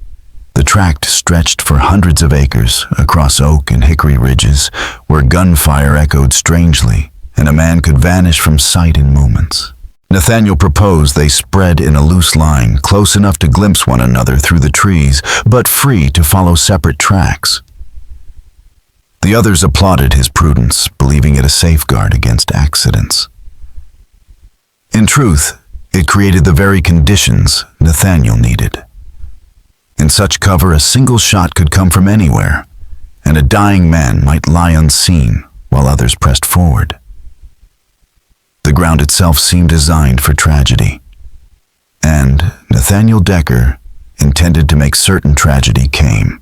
The tract stretched for hundreds of acres across oak and hickory ridges where gunfire echoed strangely, and a man could vanish from sight in moments. Nathaniel proposed they spread in a loose line, close enough to glimpse one another through the trees, but free to follow separate tracks. The others applauded his prudence, believing it a safeguard against accidents. In truth, it created the very conditions Nathaniel needed. In such cover, a single shot could come from anywhere, and a dying man might lie unseen while others pressed forward. The ground itself seemed designed for tragedy, and Nathaniel Decker intended to make certain tragedy came.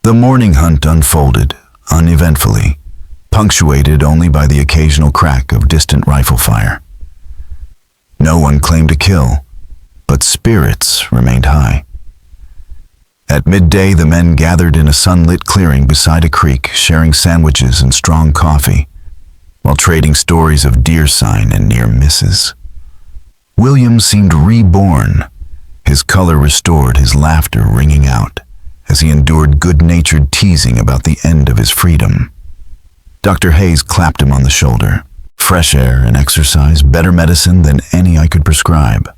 The morning hunt unfolded, uneventfully, punctuated only by the occasional crack of distant rifle fire. No one claimed a kill, but spirits remained high. At midday, the men gathered in a sunlit clearing beside a creek, sharing sandwiches and strong coffee, while trading stories of deer sign and near misses. William seemed reborn, his color restored, his laughter ringing out, as he endured good-natured teasing about the end of his freedom. Dr. Hayes clapped him on the shoulder. Fresh air and exercise, better medicine than any I could prescribe.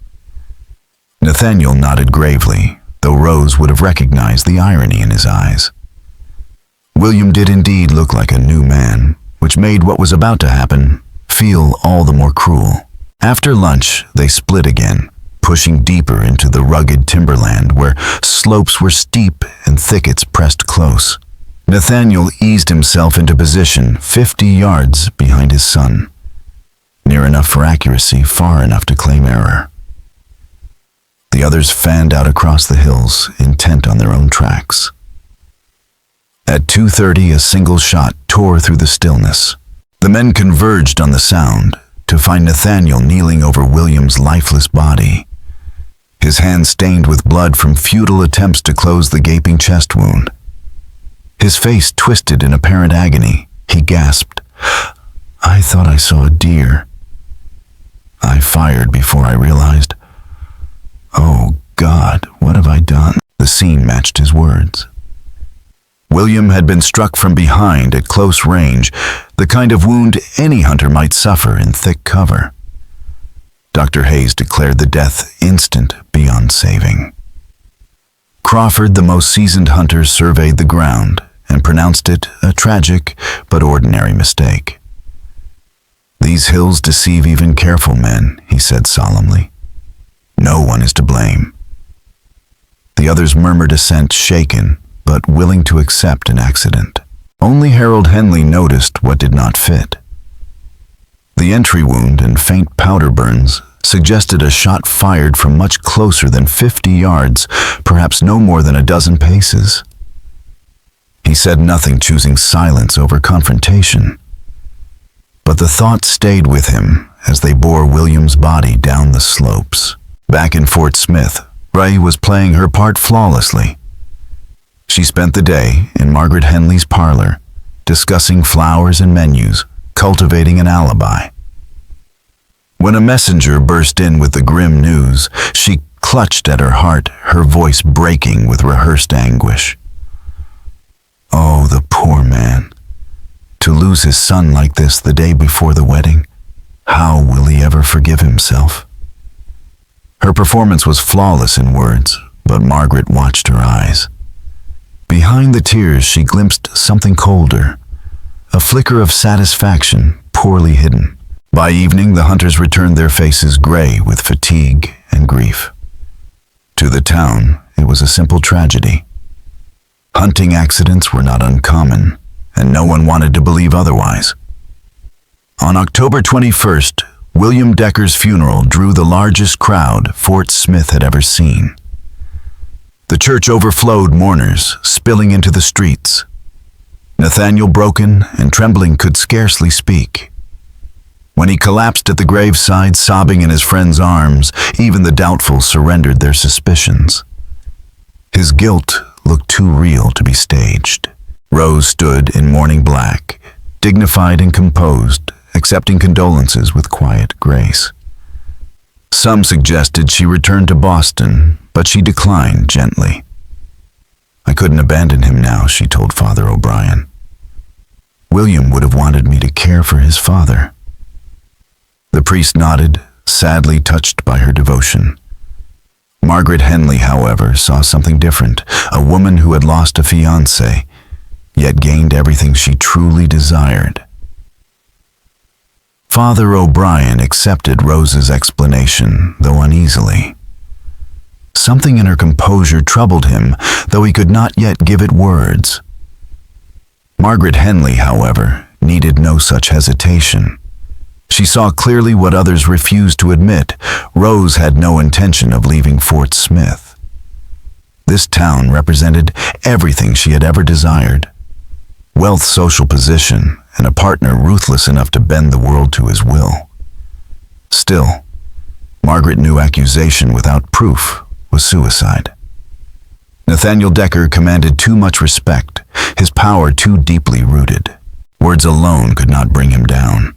Nathaniel nodded gravely, though Rose would have recognized the irony in his eyes. William did indeed look like a new man, which made what was about to happen feel all the more cruel. After lunch, they split again, pushing deeper into the rugged timberland where slopes were steep and thickets pressed close. Nathaniel eased himself into position 50 yards behind his son, near enough for accuracy, far enough to claim error. The others fanned out across the hills, intent on their own tracks. At 2:30, a single shot tore through the stillness. The men converged on the sound to find Nathaniel kneeling over William's lifeless body, his hands stained with blood from futile attempts to close the gaping chest wound. His face twisted in apparent agony, he gasped, "I thought I saw a deer. I fired before I realized. Oh God, what have I done?" The scene matched his words. William had been struck from behind at close range, the kind of wound any hunter might suffer in thick cover. Dr. Hayes declared the death instant beyond saving. Crawford, the most seasoned hunter, surveyed the ground and pronounced it a tragic but ordinary mistake. "These hills deceive even careful men," he said solemnly. "No one is to blame." The others murmured assent, shaken, but willing to accept an accident. Only Harold Henley noticed what did not fit. The entry wound and faint powder burns suggested a shot fired from much closer than 50 yards, perhaps no more than a dozen paces. He said nothing, choosing silence over confrontation. But the thought stayed with him as they bore William's body down the slopes. Back in Fort Smith, Ray was playing her part flawlessly. She spent the day in Margaret Henley's parlor, discussing flowers and menus, cultivating an alibi. When a messenger burst in with the grim news, she clutched at her heart, her voice breaking with rehearsed anguish. Oh, the poor man. To lose his son like this the day before the wedding, how will he ever forgive himself? Her performance was flawless in words, but Margaret watched her eyes. Behind the tears, she glimpsed something colder, a flicker of satisfaction poorly hidden. By evening, the hunters returned, their faces gray with fatigue and grief. To the town, it was a simple tragedy. Hunting accidents were not uncommon, and no one wanted to believe otherwise. On October 21st, William Decker's funeral drew the largest crowd Fort Smith had ever seen. The church overflowed mourners, spilling into the streets. Nathaniel, broken and trembling, could scarcely speak. When he collapsed at the graveside, sobbing in his friend's arms, even the doubtful surrendered their suspicions. His guilt looked too real to be staged. Rose stood in mourning black, dignified and composed, accepting condolences with quiet grace. Some suggested she return to Boston, but she declined gently. "I couldn't abandon him now," she told Father O'Brien. "William would have wanted me to care for his father." The priest nodded, sadly touched by her devotion. Margaret Henley, however, saw something different, a woman who had lost a fiancé, yet gained everything she truly desired. Father O'Brien accepted Rose's explanation, though uneasily. Something in her composure troubled him, though he could not yet give it words. Margaret Henley, however, needed no such hesitation. She saw clearly what others refused to admit. Rose had no intention of leaving Fort Smith. This town represented everything she had ever desired. wealth, social position, and a partner ruthless enough to bend the world to his will. Still, Margaret knew accusation without proof was suicide. Nathaniel Decker commanded too much respect, his power too deeply rooted. Words alone could not bring him down.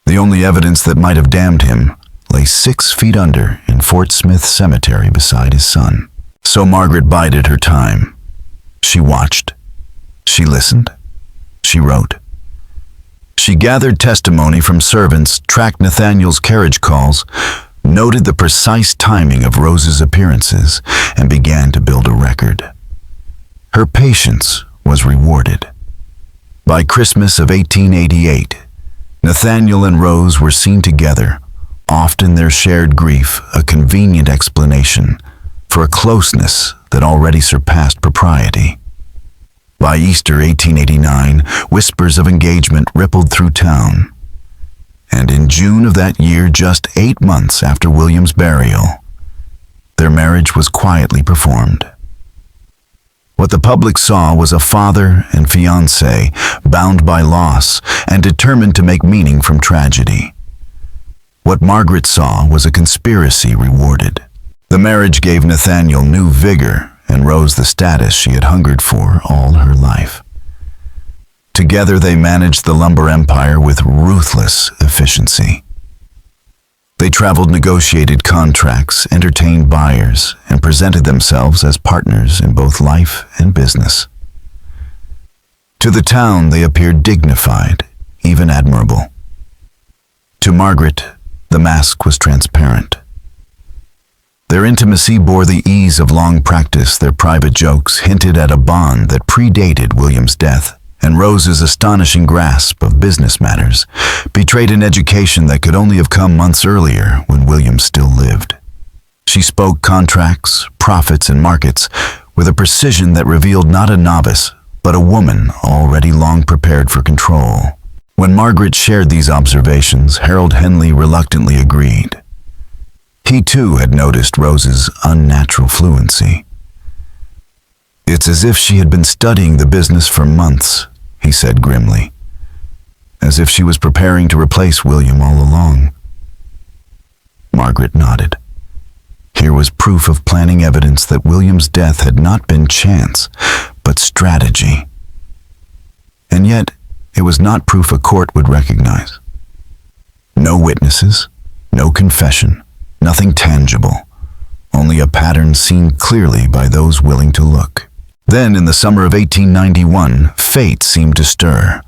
The only evidence that might have damned him lay 6 feet under in Fort Smith Cemetery beside his son. So Margaret bided her time. She watched. She listened. She wrote. She gathered testimony from servants, tracked Nathaniel's carriage calls, noted the precise timing of Rose's appearances, and began to build a record. Her patience was rewarded. By Christmas of 1888, Nathaniel and Rose were seen together, often their shared grief a convenient explanation for a closeness that already surpassed propriety. By Easter 1889, whispers of engagement rippled through town. And in June of that year, just 8 months after William's burial, their marriage was quietly performed. What the public saw was a father and fiancé bound by loss and determined to make meaning from tragedy. What Margaret saw was a conspiracy rewarded. The marriage gave Nathaniel new vigor and Rose the status she had hungered for all her life. Together they managed the lumber empire with ruthless efficiency. They traveled, negotiated contracts, entertained buyers, and presented themselves as partners in both life and business. To the town they appeared dignified, even admirable. To Margaret, the mask was transparent. Their intimacy bore the ease of long practice. Their private jokes hinted at a bond that predated William's death, and Rose's astonishing grasp of business matters betrayed an education that could only have come months earlier when William still lived. She spoke contracts, profits, and markets with a precision that revealed not a novice, but a woman already long prepared for control. When Margaret shared these observations, Harold Henley reluctantly agreed. He too had noticed Rose's unnatural fluency. "It's as if she had been studying the business for months," he said grimly. "As if she was preparing to replace William all along." Margaret nodded. Here was proof of planning, evidence that William's death had not been chance, but strategy. And yet, it was not proof a court would recognize. No witnesses, no confession, nothing tangible, only a pattern seen clearly by those willing to look. Then, in the summer of 1891, fate seemed to stir.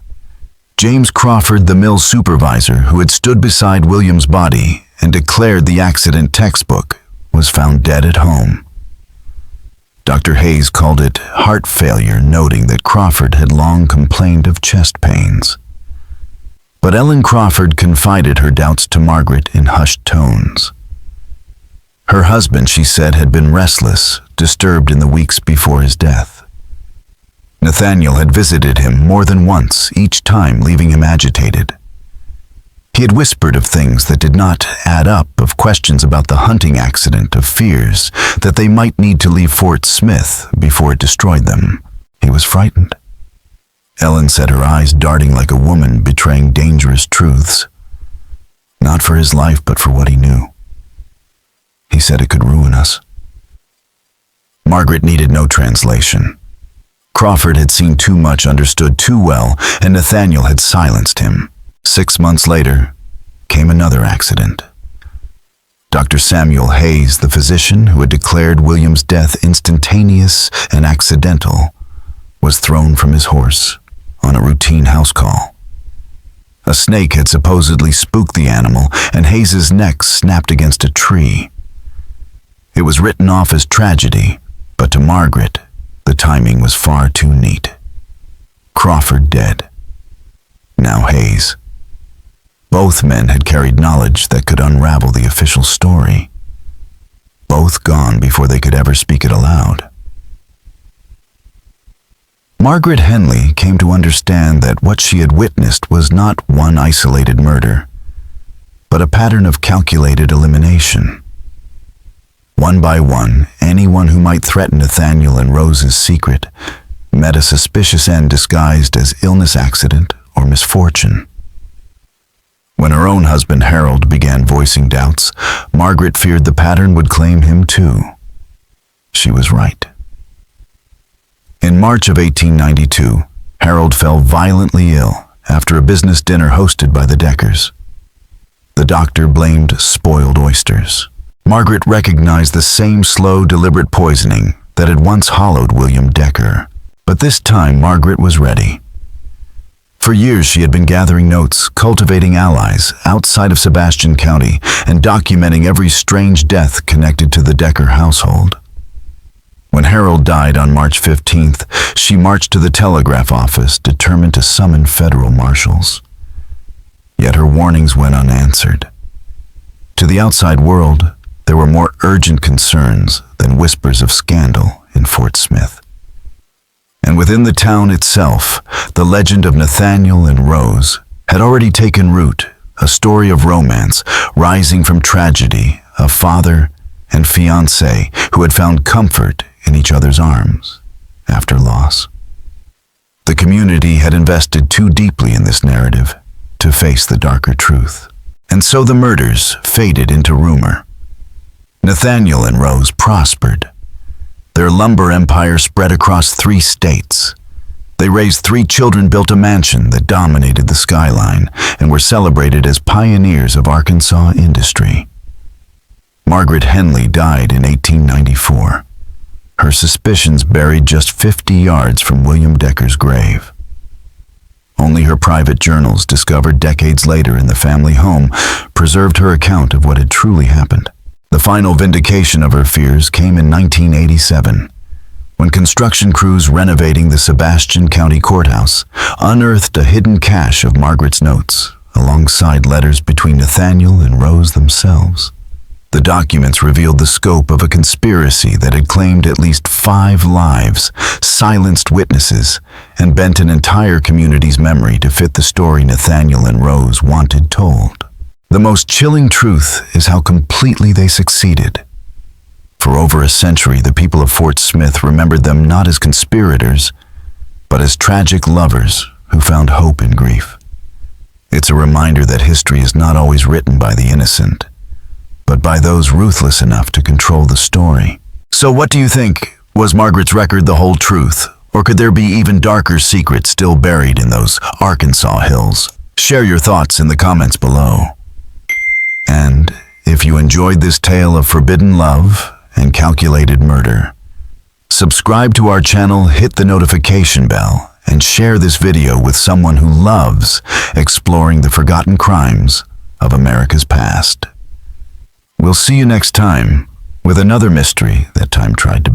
James Crawford, the mill supervisor who had stood beside William's body and declared the accident textbook, was found dead at home. Dr. Hayes called it heart failure, noting that Crawford had long complained of chest pains. But Ellen Crawford confided her doubts to Margaret in hushed tones. Her husband, she said, had been restless, disturbed in the weeks before his death. Nathaniel had visited him more than once, each time leaving him agitated. He had whispered of things that did not add up, of questions about the hunting accident, of fears that they might need to leave Fort Smith before it destroyed them. He was frightened. Ellen said, her eyes darting like a woman betraying dangerous truths. Not for his life, but for what he knew. He said it could ruin us. Margaret needed no translation. Crawford had seen too much, understood too well, and Nathaniel had silenced him. 6 months later, came another accident. Dr. Samuel Hayes, the physician who had declared William's death instantaneous and accidental, was thrown from his horse on a routine house call. A snake had supposedly spooked the animal, and Hayes's neck snapped against a tree. It was written off as tragedy, but to Margaret, the timing was far too neat. Crawford dead. Now Hayes. Both men had carried knowledge that could unravel the official story. Both gone before they could ever speak it aloud. Margaret Henley came to understand that what she had witnessed was not one isolated murder, but a pattern of calculated elimination. One by one, anyone who might threaten Nathaniel and Rose's secret met a suspicious end disguised as illness, accident, or misfortune. When her own husband Harold began voicing doubts, Margaret feared the pattern would claim him too. She was right. In March of 1892, Harold fell violently ill after a business dinner hosted by the Deckers. The doctor blamed spoiled oysters. Margaret recognized the same slow, deliberate poisoning that had once hollowed William Decker. But this time, Margaret was ready. For years, she had been gathering notes, cultivating allies outside of Sebastian County, and documenting every strange death connected to the Decker household. When Harold died on March 15th, she marched to the telegraph office, determined to summon federal marshals. Yet her warnings went unanswered. To the outside world, there were more urgent concerns than whispers of scandal in Fort Smith. And within the town itself, the legend of Nathaniel and Rose had already taken root, a story of romance rising from tragedy, a father and fiancé who had found comfort in each other's arms after loss. The community had invested too deeply in this narrative to face the darker truth, and so the murders faded into rumor. Nathaniel and Rose prospered. Their lumber empire spread across 3 states. They raised 3 children, built a mansion that dominated the skyline, and were celebrated as pioneers of Arkansas industry. Margaret Henley died in 1894. Her suspicions buried just 50 yards from William Decker's grave. Only her private journals, discovered decades later in the family home, preserved her account of what had truly happened. The final vindication of her fears came in 1987, when construction crews renovating the Sebastian County Courthouse unearthed a hidden cache of Margaret's notes, alongside letters between Nathaniel and Rose themselves. The documents revealed the scope of a conspiracy that had claimed at least 5 lives, silenced witnesses, and bent an entire community's memory to fit the story Nathaniel and Rose wanted told. The most chilling truth is how completely they succeeded. For over a century, the people of Fort Smith remembered them not as conspirators, but as tragic lovers who found hope in grief. It's a reminder that history is not always written by the innocent, but by those ruthless enough to control the story. So what do you think? Was Margaret's record the whole truth? Or could there be even darker secrets still buried in those Arkansas hills? Share your thoughts in the comments below. And if you enjoyed this tale of forbidden love and calculated murder, subscribe to our channel, hit the notification bell, and share this video with someone who loves exploring the forgotten crimes of America's past. We'll see you next time with another mystery that time tried to